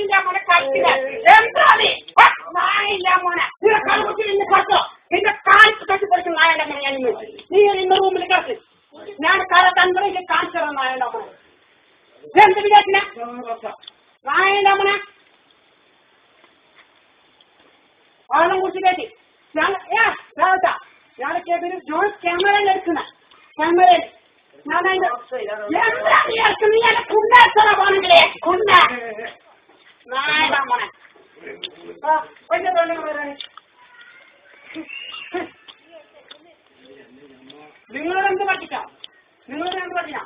നായിന്റെ മോനെ കളിച്ചില്ല എന്താണ് നായില്ല മോനെ നിന്നെ കളിച്ച് ഇന്ന് കളിച്ചോ നിന്റെ കാണിച്ച് കെട്ടിപ്പറിക്കും നായന്റെ മോനെ ഞാൻ നീ ഇന്ന് റൂമിൽ കളിച്ച് ഞാൻ കര തന്ത്രം കാണിച്ചു തരാം നായന്റെ മോനെ എന്ത് വിചാരിച്ചില്ല നായന്റെ മോനെ ആളും കുറിച്ച് കയറ്റി ഞാനൊക്കെ ജോൺ ക്യാമറയിൽ എടുക്കുന്ന ക്യാമറയിൽ ഞാൻ അതിന്റെ കുണ്ണേ കുണ്ണ നായടാ മോനെ നിങ്ങളെന്ത് പഠിക്കാം നിങ്ങളെന്ത് പഠിക്കാം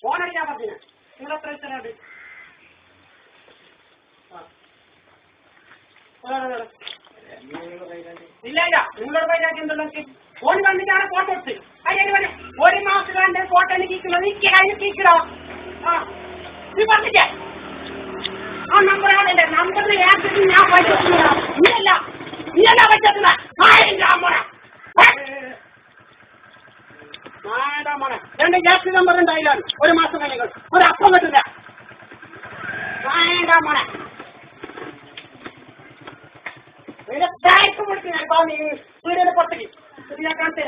ഫോണടിക്കാൻ പറ്റില്ല നിങ്ങൾ എത്ര ഇഷ്ടമുണ്ട് ഇല്ല ഇല്ല നിങ്ങളുടെ പൈസ എന്തുള്ള ഫോൺ കണ്ടിട്ടാണ് ഫോട്ടോ എടുത്ത് അതിന് ഒരു മാസം കണ്ട് ഫോട്ടോ എനിക്ക് കീക്കണോ ആ നീ പറഞ്ഞിട്ടേ ആ നമ്പറാണ് നമ്പറിൽ ഞാൻ പൈസ നീയല്ല നീയല്ല പറ്റത്തില്ല മോനെ മോനെ 2 ഗ്യാസ് നമ്പർ ഉണ്ടായില്ലാണ് ഒരു മാസം കഴിഞ്ഞ ഒരു അപ്പം പറ്റില്ല മോനെ വീടിന്റെ പുറത്തേക്ക് ഞാൻ കാണിച്ചു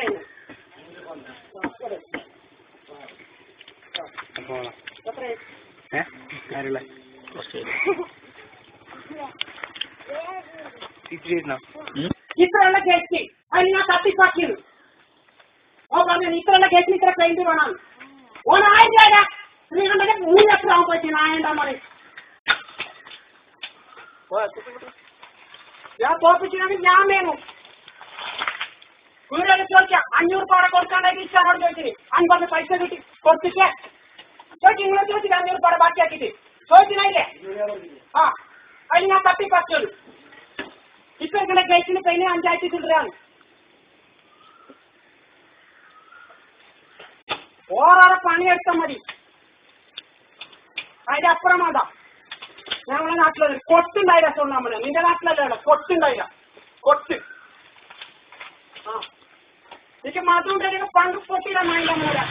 ഇത്രയുള്ള കേക്ക് അതിന് ഞാൻ തട്ടിപ്പാക്കിയത് ഓ പറഞ്ഞു ഇത്രയുള്ള കേക്കിന് ഇത്ര പെയിന്റ് വേണം ഓനായിരം ശ്രീകണ്ഠന്റെ 3 ലക്ഷം ആവാൻ പറ്റി നായണ്ടാ മതി ഞാൻ തോപ്പിച്ചിട്ട് ഞാൻ വേണം വീടുകൾ ചോദിക്കാം 500 പാടെ കൊടുക്കാണ്ടായിട്ട് ഇഷ്ടമാണ് ചോദിച്ചിട്ട് 50 പൈസ കിട്ടി കൊടുത്തിട്ട് ചോദിച്ചു നിങ്ങളെ ചോദിച്ചിട്ട് 500 പാടെ ബാക്കിയാക്കിട്ട് ചോദിച്ചില്ലേ ആ അതിന് ഞാൻ തട്ടിപ്പാക്കിയത് ഇപ്പൊ ഇങ്ങനെ ഗേറ്റിന് പെയിന് 5,000 ചില്ലറയാണ് ഓരോരോ പണിയെടുത്താൽ മതി അതിന്റെ അപ്പുറമാതാ ഞങ്ങളുടെ നാട്ടിലത് കൊട്ടുണ്ടായില്ല നമ്മള് നിന്റെ നാട്ടിലല്ലേ കൊട്ടുണ്ടായില്ല കൊട്ട് ആ എനിക്ക് മാത്രം പങ്ക് പൊട്ടിയില്ല നായില്ല മോനെ